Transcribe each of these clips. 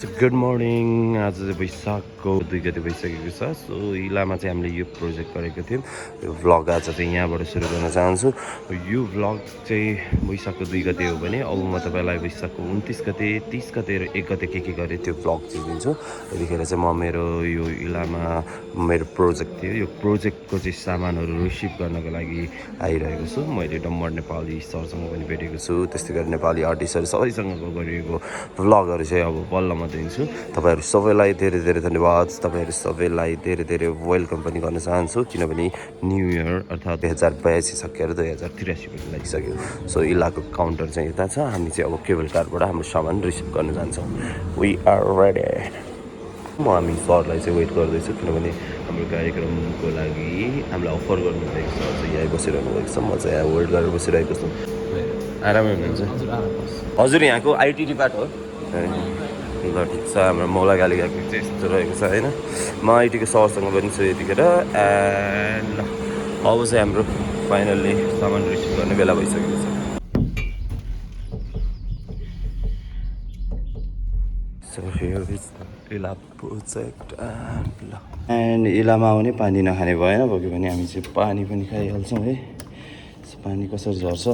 Good morning. आज चाहिँ वैशाखको 2 गते भइसकेको छ। सो इलामा चाहिँ हामीले यो प्रोजेक्ट गरेको थियौँ। यो भ्लग आज चाहिँ यहाँबाट सुरु गर्न चाहन्छु। यो भ्लग चाहिँ वैशाखको 2 गते हो भने अब म तपाईँलाई वैशाखको 29 गते 30 गते र 1 गते के गरेँ त्यो भ्लग चाहिँ दिन्छु। यतिखेर चाहिँ म मेरो यो इलामा मेरो प्रोजेक्ट थियो, यो प्रोजेक्टको चाहिँ सामानहरू रिसिभ गर्नको लागि आइरहेको छु। मैले डम्बर नेपाली सरसँग पनि भेटेको छु, त्यस्तै गरी नेपाली आर्टिस्टहरू सबैसँग गरिएको भ्लगहरू चाहिँ अब बल्ल म दिन्छु। तपाईँहरू सबैलाई धेरै धेरै धन्यवाद। तपाईँहरू सबैलाई धेरै धेरै वेलकम पनि गर्न चाहन्छु, किनभने न्यू इयर अर्थात् 2082 सकेर 2083 पनि लागिसक्यो। सो इलाको काउन्टर चाहिँ यता छ। हामी चाहिँ अब केबल कारबाट हाम्रो सामान रिसिभ गर्न जान्छौँ। We are ready. हामी सरलाई चाहिँ वेट गर्दैछु, किनभने हाम्रो कार्यक्रमको लागि हामीलाई अफर गर्नुभएको छ। अझ यहाँ बसिरहनु भएको छ, म चाहिँ यहाँ वेट गरेर बसिरहेको छु। आरामै हुनुहुन्छ हजुर? यहाँको आइटी डिपार्ट हो। ल ठिक छ। हाम्रो मौला गाली गएको चाहिँ यस्तो रहेको छ होइन। म आइटीको सरसँग पनि छु यतिखेर। एन्ड अब चाहिँ हाम्रो फाइनल्ली सामान रिसिभ गर्ने बेला भइसकेको छ। So here is the इला प्रोजेक्ट एन्ड इलामा आउने पानी नखाने भएन, भोग्यो भने हामी चाहिँ पानी पनि खाइहाल्छौँ है। पानी कसरी झर्छ।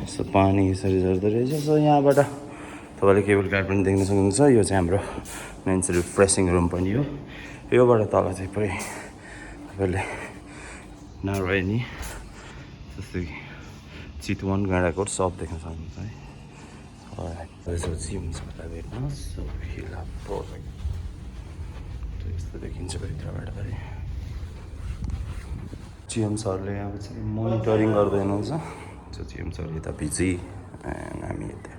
सो पानी यसरी झर्दो रहेछ। सो यहाँबाट तपाईँले केबल कार पनि देख्न सक्नुहुन्छ। यो चाहिँ हाम्रो मेन्स रिफ्रेसिङ रुम पनि हो। योबाट तल चाहिँ पुरै तपाईँले नारायणी जस्तै चितवन गाडाकोट सब देख्न सक्नुहुन्छ है। जिम छ हेर्नुहोस्। सो इला प्रोजेक्ट यस्तो देखिन्छ भित्रबाट है। जिएम सरले अब चाहिँ मोनिटरिङ गर्दै हुनुहुन्छ। सो जिएम सर यता बिजी एन्ड हामी यता।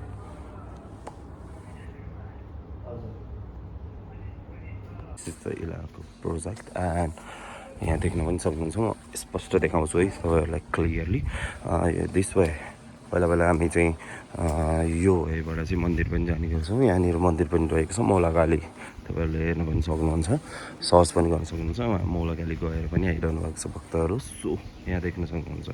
इलाको प्रोजेक्ट एन्ड यहाँ देख्न पनि सक्नुहुन्छ। म स्पष्ट देखाउँछु है तपाईँहरूलाई क्लियरली। दिस वे पहिला हामी चाहिँ यो यहीबाट चाहिँ मन्दिर पनि जाने गर्छौँ। यहाँनिर मन्दिर पनि रहेको छ मौलाकाली। तपाईँहरूले हेर्न पनि सक्नुहुन्छ, सर्च पनि गर्न सक्नुहुन्छ। उहाँ मौलाकाली गएर पनि आइरहनु भएको छ भक्तहरू। सो यहाँ देख्न सक्नुहुन्छ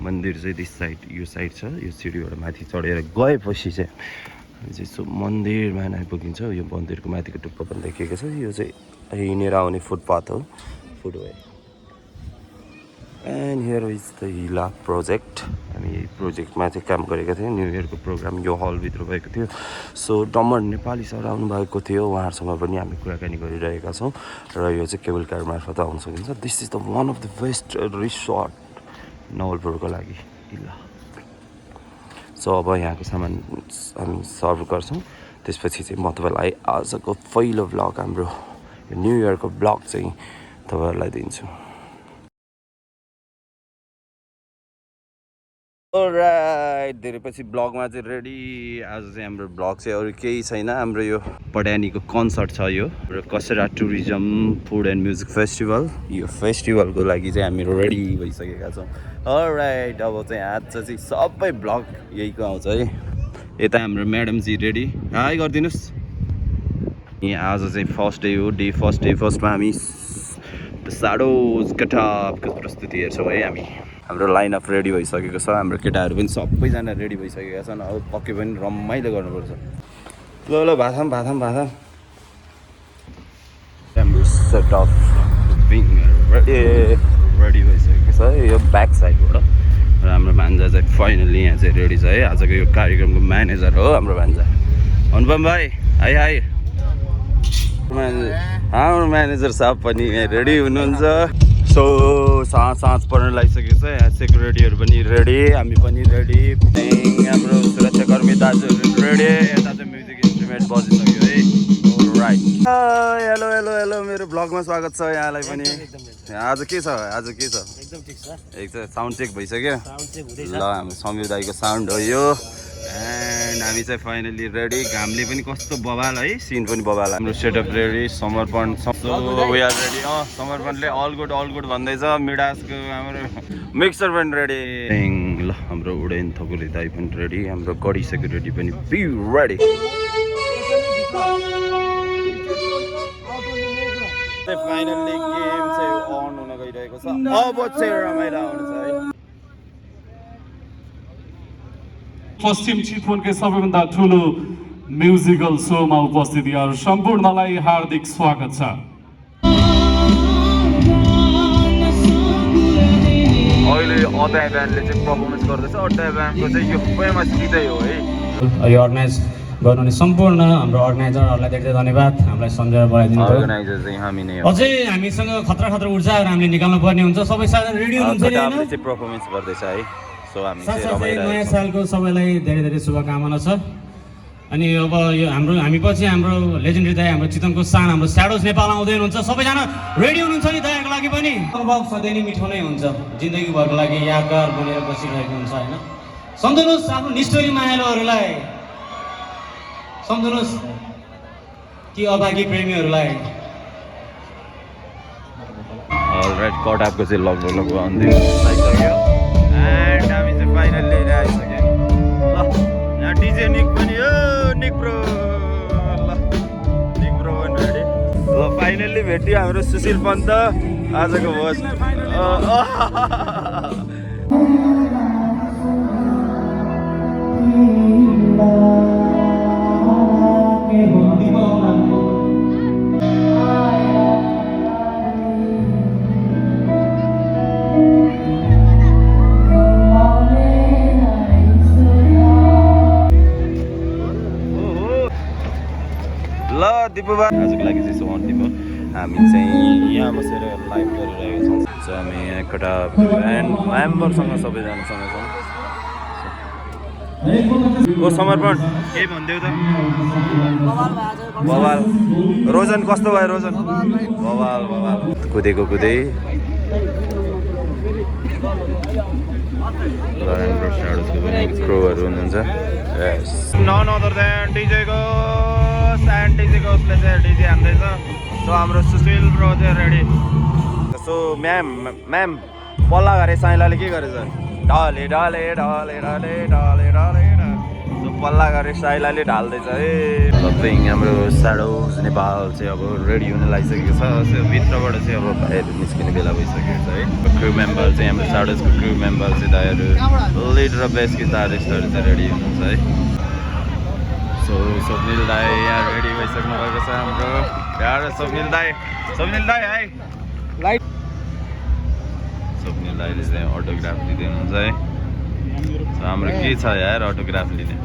मन्दिर चाहिँ दिस साइड, यो साइड छ। यो सिँढीबाट माथि चढेर गएपछि चाहिँ हामी चाहिँ सो मन्दिरमा आइपुगिन्छ। यो मन्दिरको माथिको टुप्पो पनि देखिएको छ। यो चाहिँ हिँडेर आउने फुटपाथ हो, फुटवे। एन्ड हियर इज द इला प्रोजेक्ट। हामी यही प्रोजेक्टमा चाहिँ काम गरेका थियौँ। न्यु इयरको प्रोग्राम यो हलभित्र भएको थियो। सो डम्बर नेपाली सर आउनुभएको थियो, उहाँहरूसँग पनि हामी कुराकानी गरिरहेका छौँ। र यो चाहिँ केबल कार मार्फत आउन सकिन्छ। This is the one of the best resort नवलपुरको लागि इला। सो अब यहाँको सामान हामी सर्भ गर्छौँ। त्यसपछि चाहिँ म तपाईँलाई आजको पहिलो भ्लग, हाम्रो न्यु इयरको भ्लग चाहिँ तपाईँहरूलाई दिन्छु। राइट, धेरै पछि ब्लगमा चाहिँ रेडी। आज चाहिँ हाम्रो ब्लग चाहिँ अरू केही छैन, हाम्रो यो पड्यानीको कन्सर्ट छ। यो Kasera tourism food and music festival. यो फेस्टिभलको लागि चाहिँ हामी रेडी भइसकेका छौँ। राइट, अब चाहिँ आज चाहिँ सबै ब्लग यहीको आउँछ है। यता हाम्रो म्याडमजी रेडी, हाई गरिदिनुहोस्। यहाँ आज चाहिँ फर्स्ट डे हो। फर्स्टमा हामी साडोज कटापको प्रस्तुति हेर्छौँ है। हाम्रो लाइन अफ रेडी भइसकेको छ। हाम्रो केटाहरू पनि सबैजना रेडी भइसकेका छन्। अब पक्कै पनि रमाइलो गर्नुपर्छ। ल भाथाम हाम्रो सेट अफ रेडी भइसकेको छ है। यो ब्याक साइडबाट र हाम्रो भान्जा चाहिँ फाइनल्ली यहाँ चाहिँ रेडी छ है। आजको यो कार्यक्रमको म्यानेजर हो हाम्रो भान्जा अनुपम भाइ। हाई हाम्रो म्यानेजर साहब पनि रेडी हुनुहुन्छ। सो साँझ पर्न लागिसकेको छ। यहाँ सेक्युरिटीहरू पनि रेडी, हामी पनि रेडी, हाम्रो सुरक्षाकर्मी दाजुहरू रेडी। यता चाहिँ म्युजिक इन्स्ट्रुमेन्ट बजिसक्यो है। राइट, हेलो मेरो ब्लगमा स्वागत छ यहाँलाई पनि। आज के छ? एकदम ठिक छ। साउन्ड चेक भइसक्यो। ल हाम्रो समीर दाईको साउन्ड हो यो। एन्ड हामी चाहिँ फाइनली रेडी। घामले पनि कस्तो बबाल है, सिन पनि बबाल। हाम्रो setup ready. Samarpan we are ready. समर्पणले अल गुड भन्दैछ। मिडासको हाम्रो मिक्सर पनि रेडी। ल हाम्रो उडैन थकुली दाई पनि रेडी। हाम्रो गडी सेक्युरिटी पनि बी रेडी। फाइनल्ली गेम चाहिँ अन हुन गइरहेको छ। अब चाहिँ रमाइलो आउनु छ है। पश्चिम चितवनकै सबैभन्दा ठुलो म्युजिकल सोमा उपस्थित यहाँहरू सम्पूर्णलाई हार्दिक स्वागत छ। अहिले अदय ब्यान्डले चाहिँ पर्फर्मेन्स गर्दैछ। अदय ब्यान्डको चाहिँ यो फेमस गीतै हो है। यो अर्गनाइज गर्नुहुने सम्पूर्ण हाम्रो अर्गनाइजरहरूलाई धेरै धेरै धन्यवाद। हामीलाई सम्झेर बोलाइदिनु भयो। अर्गनाइजर चाहिँ हामी नै हो। अझै हामीसँग खतरा खतरा ऊर्जाहरू हामीले निकाल्नु पर्ने हुन्छ। सबै साथीहरू रेडी हुनुहुन्छ नि हैन? चाहिँ पर्फर्मेन्स गर्दैछ है। सो हामी चाहिँ साथसाथै रमाइरहेको नयाँ सालको सबैलाई धेरै धेरै शुभकामना छ। अनि अब यो हामी पछि हाम्रो लेजेन्डरी दाइ हाम्रो चितवनको सान हाम्रो स्याडोज नेपाल आउँदै हुनुहुन्छ। सबैजना रेडी हुनुहुन्छ नि दाइको लागि पनि? अनुभव सधैँ नै मिठो नै हुन्छ। जिन्दगीभरको लागि यादगार बनेर बसिरहेको हुन्छ हैन? सम्झनुहोस् आफ्नो निष्ठुरी मायालुहरूलाई, सम्झनुहोस् कि अभागी प्रेमीहरूलाई। अलराइट कटापको चाहिँ लगभग अन्तिम आइसक्यो एन्ड हामी चाहिँ फाइनल लिएर आइसक्यो। ल यहाँ डिजे निक पनि हो, निक ब्रो। ल निक ब्रो पनि रेडी। ल फाइनल्ली भेट्यो हाम्रो सुशील पन्त आजको भोज। ल दिपुबा आजको लागि चाहिँ समाप्ति भयो। हामी चाहिँ यहाँ बसेर लाइभ गरिरहेका छौँ। हामी एकवटा मेम्बरसँग सबैजनासँग छौँ। को समर्पण केही भनिदेऊ त। बवाल रोजन कस्तो भयो? रोजन बवाल बवाल कुदेको कुदै। प्रोहरू हुनुहुन्छ। नन अदर देन डिजेको एन्ड डिजेको उसले चाहिँ डिजे हान्दैछ। सो हाम्रो सुशील ब्रो चाहिँ रेडी। सो म्याम पल्ला घरे साइलाले के गरेछ? ढले ढले ढले ढले ढले ढले। सो पल्ला घरे साइलाले ढाल्दैछ है। सबै हाम्रो स्याडोज नेपाल चाहिँ अब रेडी हुन लागिसकेको छ। सो भित्रबाट चाहिँ अब बाहिर निस्किने बेला भइसकेको छ है। क्रू मेम्बर चाहिँ हाम्रो स्याडोजको क्रू मेम्बर चाहिँ दाइहरू लिड र बेस गिटारिस्टहरू चाहिँ रेडी हुनुहुन्छ है। सो स्वप्निल दाई यहाँ रेडी भइसक्नु भएको छ हाम्रो प्यारो स्वप्निल दाई। स्वप्निल दाई है लाइट। स्वप्निल दाईले चाहिँ अटोग्राफ लिँदै हुनुहुन्छ है। सो हाम्रो के छ यार अटोग्राफ लिने।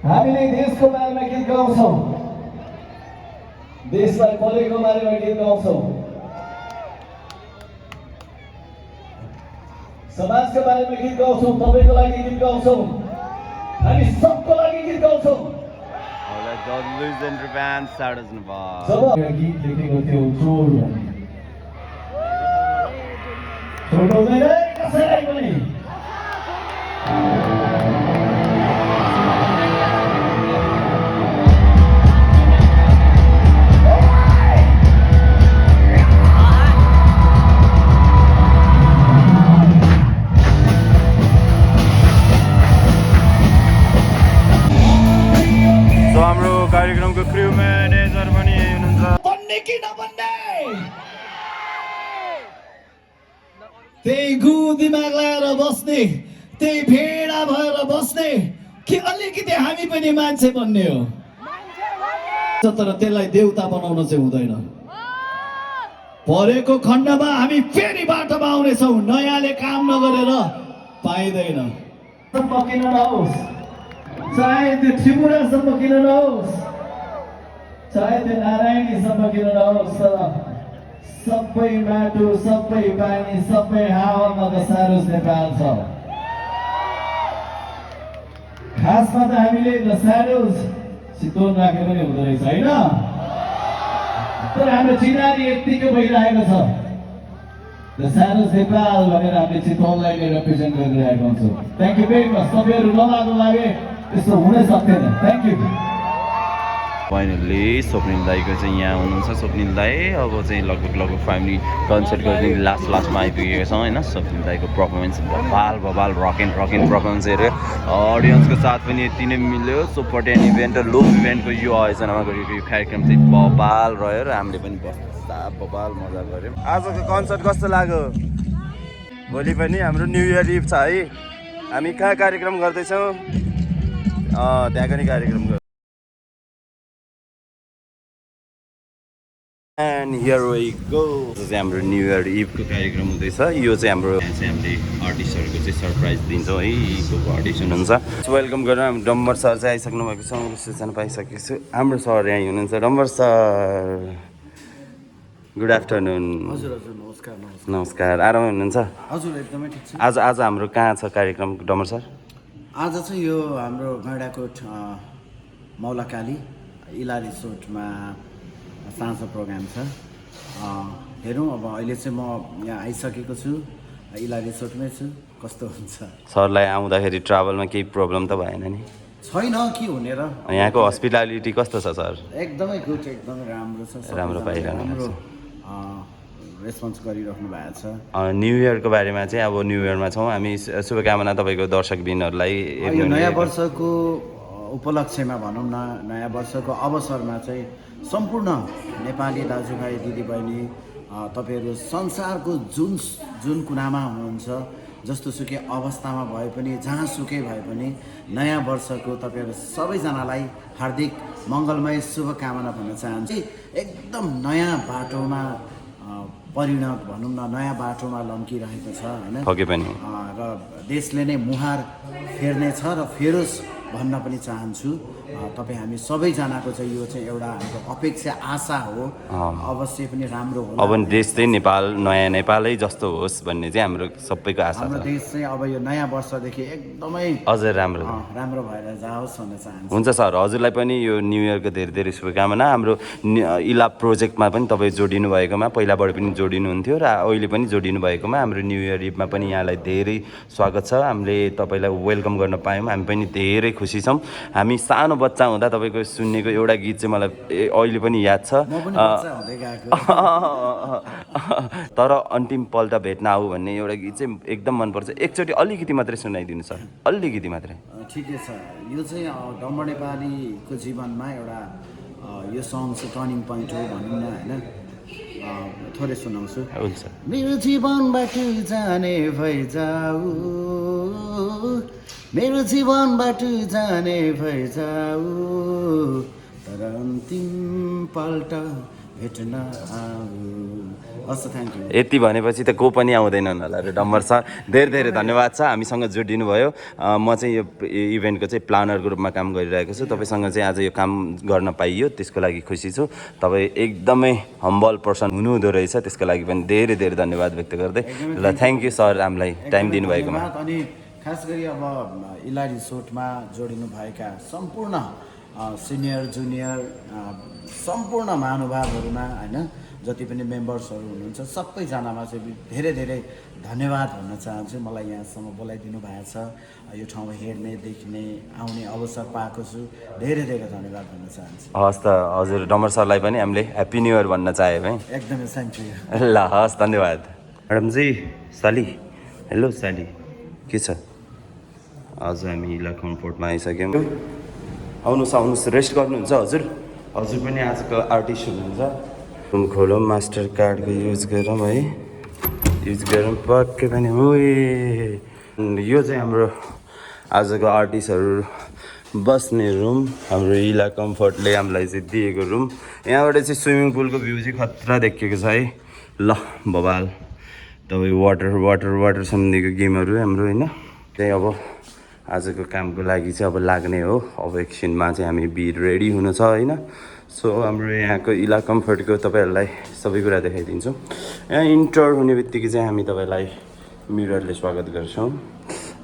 हामीले देशको बारेमा गीत गाउँछौँ, देशलाई परेको बारेमा गीत गाउँछौँ, समाजको बारेमा गीत गाउँछौँ, तपाईँको लागि गीत गाउँछौँ, हामी सबको लागि गीत गाउँछौँ। जब गीत लेखेको थियो चोर भन्ने कसैलाई पनि कार्यक्रमको क्रू म्यानेजर पनि हुनुहुन्छ। बन्ने कि नबन्ने त्यही गु दिमाग लगाएर बस्ने, त्यही भेडा भएर बस्ने कि अलिकति हामी पनि मान्छे बन्ने हो। तर त्यसलाई देउता बनाउन चाहिँ हुँदैन। परेको खण्डमा हामी फेरि बाटोमा आउनेछौँ। नयाँले काम नगरेर पाइँदैन। किन नहोस्, चाहे त्यो त्रिपुरासम्म किन नहोस्, चाहे त्यो नारायणीसम्म किन नहोस्, तर सबै माटो, सबै पानी, सबै हावामा त स्याडोज नेपाल छ। खासमा त हामीले त स्याडोज चितवन राखे पनि हुँदो रहेछ होइन, तर हाम्रो चिनारी यत्तिकै भइरहेको छ। द सानोज नेपाल भनेर हामीले चितवनलाई नै रिप्रेजेन्ट गरिरहेका हुन्छौँ। Thank you very much. तपाईँहरू नलाग्नु लागे त्यस्तो हुनै सक्दैन। Thank you. फाइनल्ली स्वप्निल दाईको चाहिँ यहाँ हुनुहुन्छ। स्वप्निल दाई अब चाहिँ लगभग फ्यामिली कन्सर्ट गर्ने लास्टमा आइपुगेको छौँ होइन। स्वप्निल दाईको पर्फर्मेन्स बबाल रक एन्ड पर्फर्मेन्स हेऱ्यो। अडियन्सको साथ पनि यति नै मिल्यो। सुपर 10 इभेन्ट र लोभ इभेन्टको यो आयोजनामा गरेको यो कार्यक्रम चाहिँ बबाल रह्यो र हामीले पनि बस्दा बबाल मजा गऱ्यौँ। आजको कन्सर्ट कस्तो लाग्यो? भोलि पनि हाम्रो न्यु इयर इभ छ है। हामी कहाँ कार्यक्रम गर्दैछौँ? त्यहाँको नि कार्यक्रम गर्छौँ। And here we go. चाहिँ हाम्रो न्यु इयर इभको कार्यक्रम हुँदैछ। यो चाहिँ हाम्रो हामीले आर्टिस्टहरूको चाहिँ सरप्राइज दिन्छौँ है। को अडिसन हुन्छ। वेलकम गरेर हामी डम्बर सर चाहिँ आइसक्नु भएको छ। मैले सूचना पाइसकेको छु। हाम्रो सर यहाँ हुनुहुन्छ। Dambar sir good afternoon. हजुर हजुर नमस्कार नमस्कार। नमस्कार। आराम हुनुहुन्छ? हजुर एकदमै ठिक छ। आज हाम्रो कहाँ छ कार्यक्रम डम्बर सर? आज चाहिँ यो हाम्रो गैँडाकोट मौलाकाली इला रिसोर्टमा साँझ प्रोग्राम छ। हेरौँ अब अहिले चाहिँ म यहाँ आइसकेको छु। इला रिसोर्टमै छु। कस्तो हुन्छ? सरलाई आउँदाखेरि ट्राभलमा केही प्रब्लम त भएन नि? छैन के हुने र। यहाँको हस्पिटालिटी कस्तो छ सर? एकदमै गुड एकदमै राम्रो छ। राम्रो पाइरहनु राम्रो रेस्पोन्स गरिराख्नु भएको छ। न्यु इयरको बारेमा चाहिँ अब न्यु इयरमा छौँ हामी। शुभकामना तपाईँको दर्शकबिनहरूलाई। यो नयाँ वर्षको उपलक्ष्यमा भनौँ न, नयाँ वर्षको अवसरमा चाहिँ सम्पूर्ण नेपाली दाजुभाइ दिदीबहिनी तपाईँहरू संसारको जुन कुनामा हुनुहुन्छ, जस्तो सुकै अवस्थामा भए पनि, जहाँ सुकै भए पनि नयाँ वर्षको तपाईँहरू सबैजनालाई हार्दिक मङ्गलमय शुभकामना भन्न चाहन्छु। एकदम नयाँ बाटोमा परिणत भनौँ न, नयाँ बाटोमा लम्किरहेको छ होइन। पके पनि र देशले नै मुहार फेर्नेछ र फेरोस् भन्न पनि चाहन्छु। तपाईँ हामी सबैजनाको चाहिँ यो चाहिँ एउटा हाम्रो अपेक्षा आशा हो। अवश्य पनि राम्रो होला। अब देश चाहिँ नेपाल नयाँ नेपालै जस्तो होस् भन्ने चाहिँ हाम्रो सबैको आशा हाम्रो छ। देश चाहिँ अब यो नयाँ वर्षदेखि एकदमै अझै राम्रो राम्रो भएर जाओस् भन्न चाहन्छु। हुन्छ सर। हजुरलाई पनि यो न्यु इयरको धेरै धेरै शुभकामना। हाम्रो इला प्रोजेक्टमा पनि तपाईँ जोडिनु भएकोमा, पहिलाबाट पनि जोडिनुहुन्थ्यो र अहिले पनि जोडिनु भएकोमा हाम्रो न्यु इयर इभमा पनि यहाँलाई धेरै स्वागत छ। हामीले तपाईँलाई वेलकम गर्न पायौँ। हामी पनि धेरै खुसी छौँ। हामी सानो बच्चा हुँदा तपाईँको सुन्नेको एउटा गीत चाहिँ मलाई अहिले पनि याद छ। तर अन्तिम पल्ट भेट्न आऊ भन्ने एउटा गीत चाहिँ एकदम मनपर्छ। एकचोटि अलिकति मात्रै सुनाइदिनु सर, अलिकति मात्रै। ठिकै छ। यो चाहिँ डम्बर नेपालीको जीवनमा एउटा यो सङ चाहिँ टर्निङ पोइन्ट हो भनौँ न होइन। थोरै सुनाउँछु। हुन्छ। मेरो जीवनबाट जाने भइजाऊ, मेरो जीवनबाट जाने भइजाऊ, तर अन्तिम पल्ट भेट्न आऊ। हस् थ्याङ्क यू। यति भनेपछि त को पनि आउँदैनन् होला र। डम्बर सर धेरै धेरै धन्यवाद छ हामीसँग जोडिनु भयो। म चाहिँ यो इभेन्टको चाहिँ प्लानरको रूपमा काम गरिरहेको छु। तपाईँसँग चाहिँ आज यो काम गर्न पाइयो, त्यसको लागि खुसी छु। तपाईँ एकदमै हम्बल पर्सन हुनुहुँदो रहेछ, त्यसको लागि पनि धेरै धेरै धन्यवाद व्यक्त गर्दै ल। थ्याङ्क यू सर हामीलाई टाइम दिनुभएकोमा। अनि खास गरी अब इला रिसोर्टमा जोडिनु भएका सम्पूर्ण सिनियर जुनियर सम्पूर्ण महानुभावहरूमा होइन, जति पनि मेम्बर्सहरू हुनुहुन्छ सबैजनामा चाहिँ धेरै धेरै धन्यवाद भन्न चाहन्छु। मलाई यहाँसम्म बोलाइदिनु भएको छ, यो ठाउँ हेर्ने देख्ने आउने अवसर पाएको छु। धेरै धेरै धन्यवाद भन्न चाहन्छु। हस् त हजुर डम्बर सरलाई पनि हामीले ह्याप्पी न्यु इयर भन्न चाह्यौँ है। एकदमै थ्याङ्क यू। ल हस् धन्यवाद। म्याडमजी साली, हेलो साली, के छ? आज हामी इला कम्फोर्टमा आइसक्यौँ। आउनुहोस् रेस्ट गर्नुहुन्छ हजुर? हजुर पनि आजको आर्टिस्ट हुनुहुन्छ। रुम खोलौँ, मास्टर कार्डको युज गरौँ है, युज गरौँ पक्कै पनि। यो चाहिँ हाम्रो आजको आर्टिस्टहरू बस्ने रुम, हाम्रो इला कम्फोर्टले हामीलाई चाहिँ दिएको रुम। यहाँबाट चाहिँ स्विमिङ पुलको भ्यू चाहिँ खतरा देखिएको छ है। ल बबाल तपाईँ वाटर सम्बन्धीको गेमहरू हाम्रो होइन। त्यही अब आजको कामको लागि चाहिँ अब लाग्ने हो। अब एकछिनमा चाहिँ हामी रेडी हुनु छ होइन। सो हाम्रो यहाँको इला कम्फोर्टको तपाईँहरूलाई सबै कुरा देखाइदिन्छौँ। यहाँ इन्टर हुने बित्तिकै चाहिँ हामी तपाईँलाई मिररले स्वागत गर्छौँ।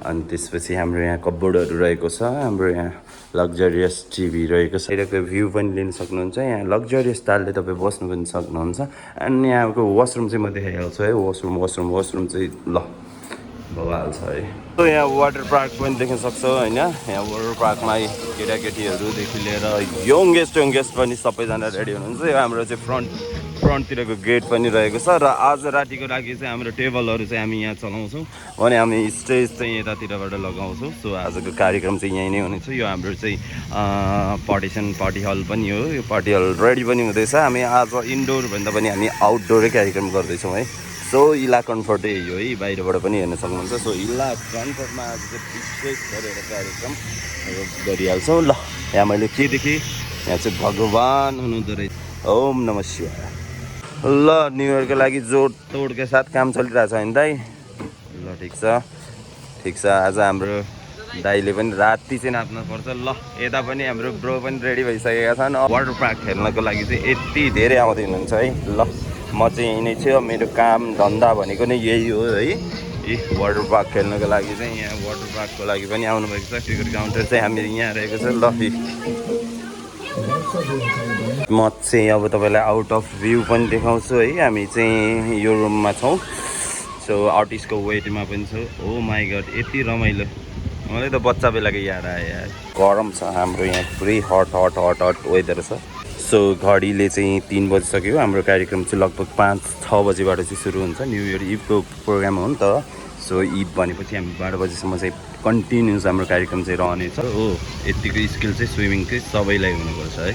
अनि त्यसपछि हाम्रो यहाँ कपबोर्डहरू रहेको छ, हाम्रो यहाँ लग्जरियस टिभी रहेको छ। बाहिरको भ्यू पनि लिन सक्नुहुन्छ। यहाँ लग्जरियस स्टाइलले तपाईँ बस्नु पनि सक्नुहुन्छ। अनि यहाँको वासरुम चाहिँ म देखाइहाल्छु है। वासरुम चाहिँ ल भइहाल्छ है। सो यहाँ वाटर पार्क पनि देख्न सक्छौ होइन। यहाँ वाटर पार्कमा केटाकेटीहरूदेखि लिएर यङ्गेस्ट पनि सबैजना रेडी हुनुहुन्छ। यो हाम्रो चाहिँ फ्रन्टतिरको गेट पनि रहेको छ। र आज रातिको लागि चाहिँ हाम्रो टेबलहरू चाहिँ हामी यहाँ चलाउँछौँ भने हामी स्टेज चाहिँ यतातिरबाट लगाउँछौँ। सो आजको कार्यक्रम चाहिँ यहीँ नै हुनेछ। यो हाम्रो चाहिँ पार्टी हल पनि हो। यो पार्टी हल रेडी पनि हुँदैछ। हामी आज इन्डोर भन्दा पनि हामी आउटडोरै कार्यक्रम गर्दैछौँ है। सो इला कम्फर्ट यही हो है, बाहिरबाट पनि हेर्न सक्नुहुन्छ। सो इला कम्फर्टमा आज चाहिँ विशेष गरेर कार्यक्रम गरिहाल्छौँ। ल यहाँ मैले के देखेँ, यहाँ चाहिँ भगवान् हुनुहुँदो रहेछ। ओम नमः शिवाय। ल न्यु इयरको लागि जोड तोडको साथ काम चलिरहेको छ होइन दाइ? ल ठिक छ। आज हाम्रो दाइले पनि राति चाहिँ नाच्नुपर्छ। ल यता पनि हाम्रो ब्रो पनि रेडी भइसकेका छन्। वाटर पार्क खेल्नको लागि चाहिँ यति धेरै आउँदै हुनुहुन्छ है। ल म चाहिँ यहीँ नै छु। मेरो काम धन्दा भनेको नै यही हो है। वाटर पार्क खेल्नको लागि चाहिँ यहाँ वाटर पार्कको लागि पनि आउनुभएको छ। टिकट काउन्टर चाहिँ हामी यहाँ रहेको छ। ल म चाहिँ अब तपाईँलाई आउट अफ भ्यू पनि देखाउँछु है। हामी चाहिँ यो रुममा छौँ। सो आर्टिस्टको वेटमा पनि छ। ओ माई गड यति रमाइलो, मलाई त बच्चा बेलाको याद आयो यार। गरम छ हाम्रो यहाँ, पुरै हट वेदर छ। सो घडीले चाहिँ 3 बजिसक्यो। हाम्रो कार्यक्रम चाहिँ लगभग 5-6 बजीबाट चाहिँ सुरु हुन्छ। न्यु इयर इभको प्रोग्राम हो नि त। सो इभ भनेपछि हामी 12 बजीसम्म चाहिँ कन्टिन्युस हाम्रो कार्यक्रम चाहिँ रहनेछ हो। यतिको स्किल चाहिँ स्विमिङकै सबैलाई हुनुपर्छ है।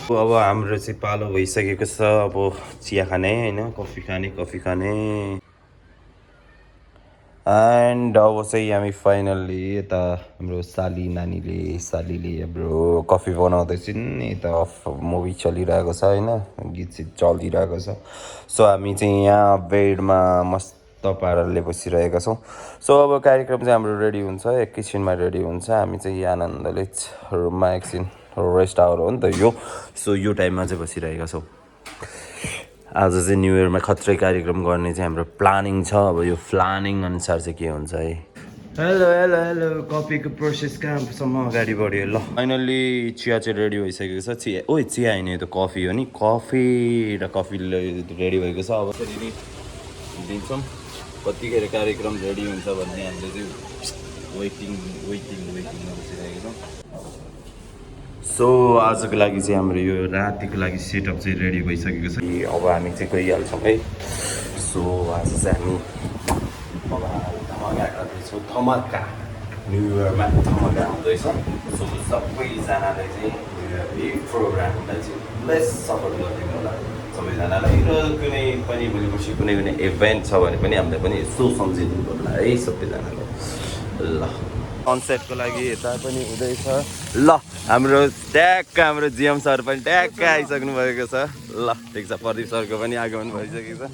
अब हाम्रो चाहिँ पालो भइसकेको छ। अब चिया खाने होइन, कफी खाने एन्ड अब चाहिँ हामी फाइनल्ली यता हाम्रो सालीले हाम्रो कफी बनाउँदैछन्। यता मुभी चलिरहेको छ होइन, गीत चलिरहेको छ। सो हामी चाहिँ यहाँ बेडमा मस्त पाराले बसिरहेका छौँ। सो अब कार्यक्रम चाहिँ हाम्रो रेडी हुन्छ, एकैछिनमा रेडी हुन्छ। हामी चाहिँ आनन्दले रुममा एकछिन रेस्ट आवर हो नि त यो। सो यो टाइममा चाहिँ बसिरहेका छौँ। आज चाहिँ न्यु इयरमा खत्रै कार्यक्रम गर्ने चाहिँ हाम्रो प्लानिङ छ। अब यो प्लानिङ अनुसार चाहिँ के हुन्छ है। हेलो कफीको प्रोसेस कहाँसम्म अगाडि बढ्यो। ल फाइनल्ली चिया चाहिँ रेडी भइसकेको छ। चिया होइन, यो त कफी हो नि। कफी रेडी भएको छ। अब फेरि दिन्छौँ कतिखेर कार्यक्रम रेडी हुन्छ भन्ने हामीले चाहिँ वेटिङ बसिरहेको छौँ। सो आजको लागि चाहिँ हाम्रो यो रातिको लागि सेटअप चाहिँ रेडी भइसकेको छ। अब हामी चाहिँ गइहाल्छौँ है। सो आज चाहिँ हामी धमाका न्यु इयरमा धमाका आउँदैछ। सो सबैजनालाई चाहिँ यो प्रोग्रामलाई चाहिँ बेस्ट सपोर्ट गरिदिनु होला सबैजनालाई। र कुनै पनि भोलिपर्सि कुनै इभेन्ट छ भने पनि हामीलाई पनि यसो सम्झिदिनु होला है सबैजनालाई। ल कन्सर्टको लागि यता पनि हुँदैछ। ल हाम्रो जिएम सर पनि ट्याक्क आइसक्नु भएको छ। ल ठिक छ, प्रदीप सरको पनि आगमन भइसकेको छ।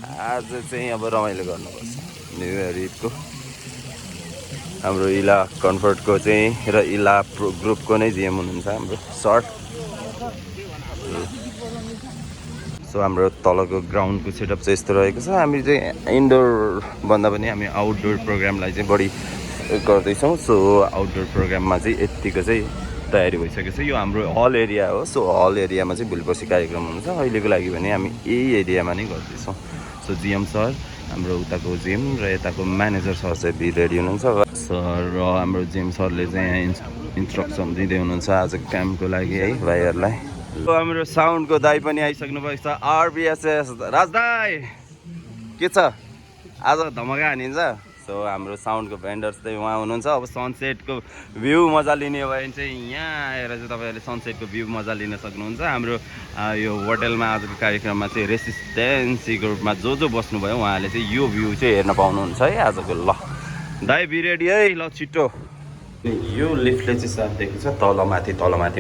आज चाहिँ अब रमाइलो गर्नुपर्छ न्यु इयर इभको। हाम्रो इला कम्फर्टको चाहिँ र इला ग्रुपको नै जिएम हुनुहुन्छ हाम्रो सर। सो हाम्रो तलको ग्राउन्डको सेटअप चाहिँ यस्तो रहेको छ। हामी चाहिँ इन्डोर भन्दा पनि हामी आउटडोर प्रोग्रामलाई चाहिँ बढी गर्दैछौँ। सो आउटडोर प्रोग्राममा चाहिँ यत्तिको चाहिँ तयारी भइसकेको छ। यो हाम्रो हल एरिया हो। सो हल एरियामा चाहिँ भोलिपर्सि कार्यक्रम हुन्छ। अहिलेको लागि भने हामी यही एरियामा नै गर्दैछौँ। सो जिएम सर हाम्रो उताको जिएम र यताको म्यानेजर सर चाहिँ रेडी हुनुहुन्छ। सर र हाम्रो जिएम सरले चाहिँ इन्स्ट्रक्सन दिँदै हुनुहुन्छ आज क्याम्पको लागि है भाइहरूलाई। हाम्रो साउन्डको दाई पनि आइसक्नु भएको छ, आरबिएसएस राज दाई। के छ आज धमाका हानिन्छ? सो हाम्रो साउन्डको भेन्डर्स चाहिँ उहाँ हुनुहुन्छ। अब सनसेटको भ्यू मजा लिने भयो भने चाहिँ यहाँ आएर चाहिँ तपाईँहरूले सनसेटको भ्यू मजा लिन सक्नुहुन्छ। हाम्रो यो होटलमा आजको कार्यक्रममा चाहिँ रेसिस्टेन्सी ग्रुपमा जो बस्नुभयो उहाँले चाहिँ यो भ्यू चाहिँ हेर्न पाउनुहुन्छ है आजको। ल दाइ बी रेडी है। ल छिटो। यो लिफ्टले चाहिँ साथ दिएको छ, तलमाथि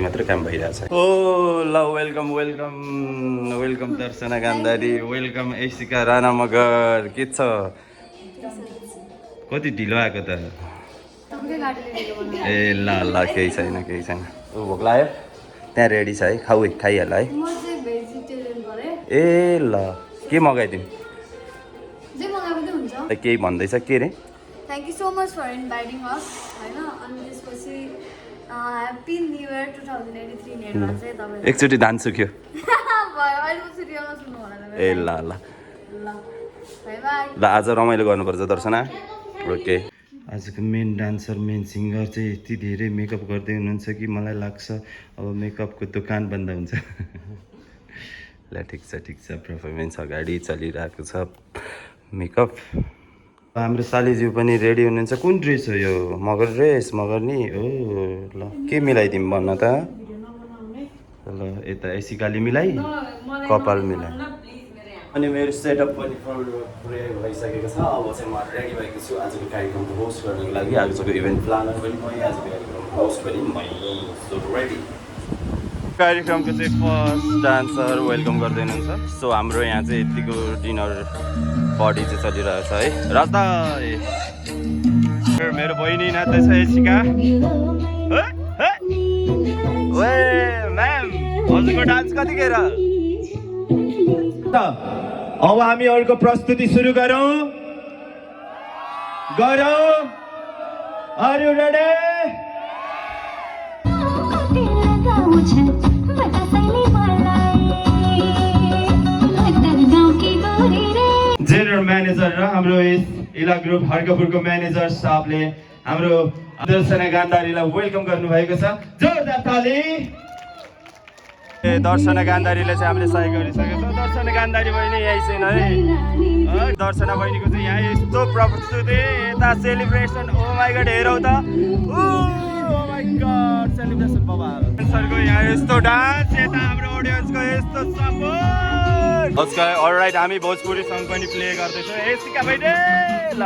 मात्रै काम भइरहेछ। ओ ल वेलकम दर्शना गान्धारी, वेलकम ऐसिका राणा मगर। के छ कति ढिलो आएको त? ए ल केही छैन। भोक लाग्यो? त्यहाँ रेडी छ है, खाइहाल है। ए ल के मगाइदिउँ? केही भन्दैछ के रे? Thank you so much for inviting us होइन। अनि त्यसपछि happy new year 2083 in advance है तपाईलाई एकचोटि धान सुक्यो भयो अहिले म सिरियलमा सुन्नु होला ए ल ल ल बाइ बाइ ल आज रमाइलो गर्नुपर्छ दर्शना ओके आजको मेन डान्सर मेन सिङ्गर चाहिँ यति धेरै मेकअप गर्दै हुनुहुन्छ कि मलाई लाग्छ अब मेकअपको दोकान बन्द हुन्छ ल ठिक छ पर्फर्मेन्स अगाडि चलिरहेको छ मेकअप हाम्रो सालीज्यू पनि रेडी हुनुहुन्छ कुन ड्रेस हो यो मगर ड्रेस मगर नि ओ ल के मिलाइदिउँ भन्न त ल यता एसिकाली मिलाइ कपाल मिलाइ अनि मेरो सेटअप पनि पुरै भइसकेको छ अब चाहिँ म रेडी भएको छु आजको कार्यक्रमको होस्ट गर्नको लागि आजको इभेन्ट प्लानर पनि मै आजको कार्यक्रमको होस्ट पनि मै सो रेडी कार्यक्रमको चाहिँ फर्स्ट डान्सर वेलकम गर्दै हुनुहुन्छ सो हाम्रो यहाँ चाहिँ यतिको डिनर पार्टी चाहिँ चलिरहेको छ है राजदा मेरो बहिनी नाच्दैछ एसिका ओए म्याम हजुरको डान्स कतिखेर अब हामी अर्को प्रस्तुति सुरु गरौँ are you ready general manager र हाम्रो इला ग्रुप हर्कपुरको म्यानेजर साहबले हाम्रो दर्शना गान्धारीलाई वेलकम गर्नुभएको छ जोरदार ताली दर्शना गान्धारीले चाहिँ हामीले सहयोग गरिसकेको छ दर्शना गान्धारी बहिनी यही छैन है दर्शना बहिनीको चाहिँ यहाँ यस्तो प्रस्तुति यता सेलिब्रेसन ओ माई गड हेरौ त ओ माई गड सेलिब्रेसन बबाल डान्सरको यहाँ यस्तो डान्स यता हाम्रो ऑडियन्सको यस्तो सपोर्ट ओके अलराइट हामी भोजपुरी सङ पनि प्ले गर्दैछौँ एसिका बहिनी ल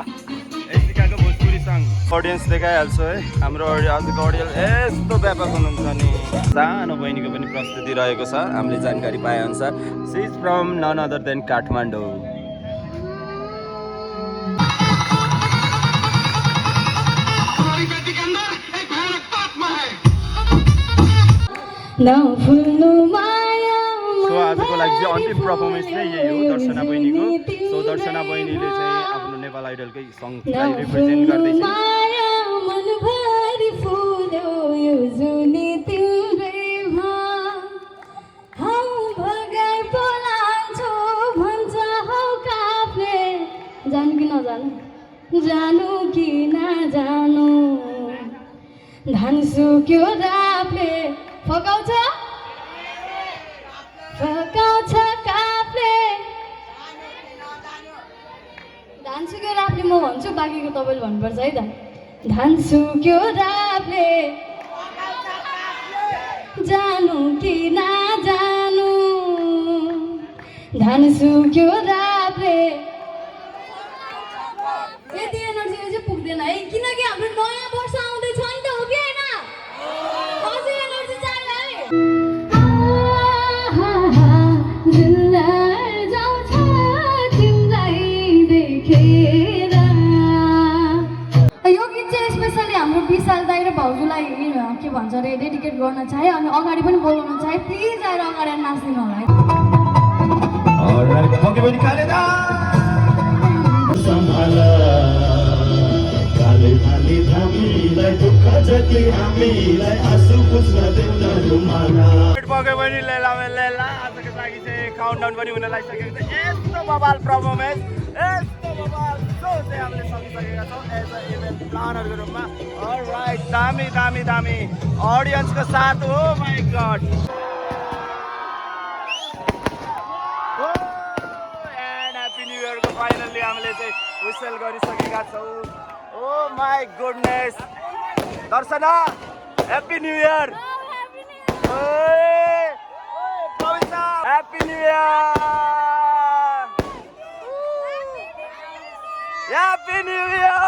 एसिकाको भोजपुरी सङ ऑडियन्स देखाइहाल्छु है हाम्रो आजको ऑडियन्स यस्तो व्यापक हुनुहुन्छ नि सानो बहिनीको पनि प्रस्तुति रहेको छ हामीले जानकारी पाए अनुसार she is from none other than Kathmandu so आजको लागि चाहिँ अन्तिम पर्फर्मेन्स नै यही हो दर्शना बहिनीको सो दर्शना बहिनीले चाहिँ आफ्नो नेपाल आइडलकै सङलाई रिप्रेजेन्ट गर्दैछ जानु कि नजानु धान सुक्यो रापले फकाउँछ कापले धान सुक्यो रापले म भन्छु बाँकीको तपाईँले भन्नुपर्छ है त धान सुक्यो रापले जानु कि नजानु धान सुक्यो रापले यति एनर्जीले चाहिँ पुग्दैन है किनकि हाम्रो नयाँ वर्ष आउँदैछ नि त हो कि होइन अझै एनर्जी चाहियो है यो गीत चाहिँ स्पेसली हाम्रो विशाल दाइ र भाउजूलाई के भन्छ अरे डेडिकेट गर्न चाहे अनि अगाडि पनि बोलाउन चाहे प्लिज आएर अगाडि नाच्दिनु होला पक्कै पनि लेला आजको लागि चाहिँ काउन्टडाउन पनि हुन लागिसकेको छ यस्तो बबाल पर्फर्मेन्स यस्तो बबाल सो चाहिँ हामीले सकिसकेका छौँ एज अ इभेन्ट प्लानरको रूपमा अलराइट दामी दामी दामी अडियन्सको साथ हो my god and happy new इयरको फाइनल्ली हामीले चाहिँ विसल गरिसकेका छौँ oh my goodness Darshana happy new year Happy New Year! Happy New Year! Happy New Year!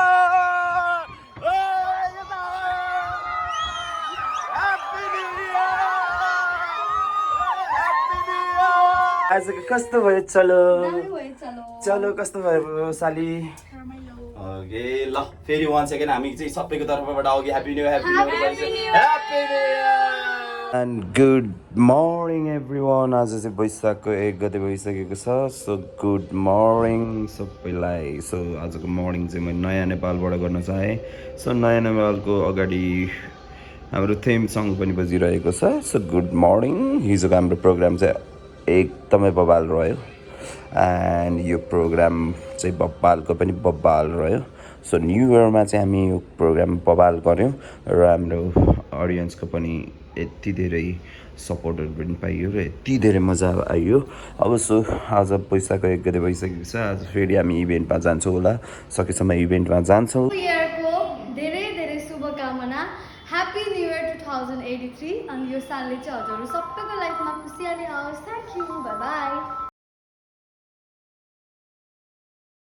Happy New Year! आजको कस्तो भयो चलो कस्तो भयो साली ओके ल फेरि वान सेकेन्ड हामी चाहिँ सबैको तर्फबाट अघि happy new year and good morning every one आज चाहिँ वैशाखको 1 गते भइसकेको छ सो गुड मर्निङ सबैलाई सो आजको मर्निङ चाहिँ मैले नयाँ नेपालबाट गर्न चाहेँ सो नयाँ नेपालको अगाडि हाम्रो थेम सङ पनि बजिरहेको छ। So good morning. हिजोको हाम्रो प्रोग्राम चाहिँ एकदमै बबाल रह्यो एन्ड यो प्रोग्राम चाहिँ बब्बालको पनि बब्बाल रह्यो। सो न्यु इयरमा चाहिँ हामी यो प्रोग्राम बबाल गऱ्यौँ र हाम्रो अडियन्सको पनि यति धेरै सपोर्टहरू पनि पाइयो र यति धेरै मजा आयो। अब सो आज वैशाखको 1 गते भइसकेको छ। आज फेरि हामी इभेन्टमा जान्छौँ होला, सकेसम्म इभेन्टमा जान्छौँ। इयरको धेरै धेरै शुभकामना। ह्याप्पी न्यु इयर 2083 अनि यो सालले चाहिँ हजुरहरू सबैको लाइफमा खुसियाली आओस्। Thank you, by by.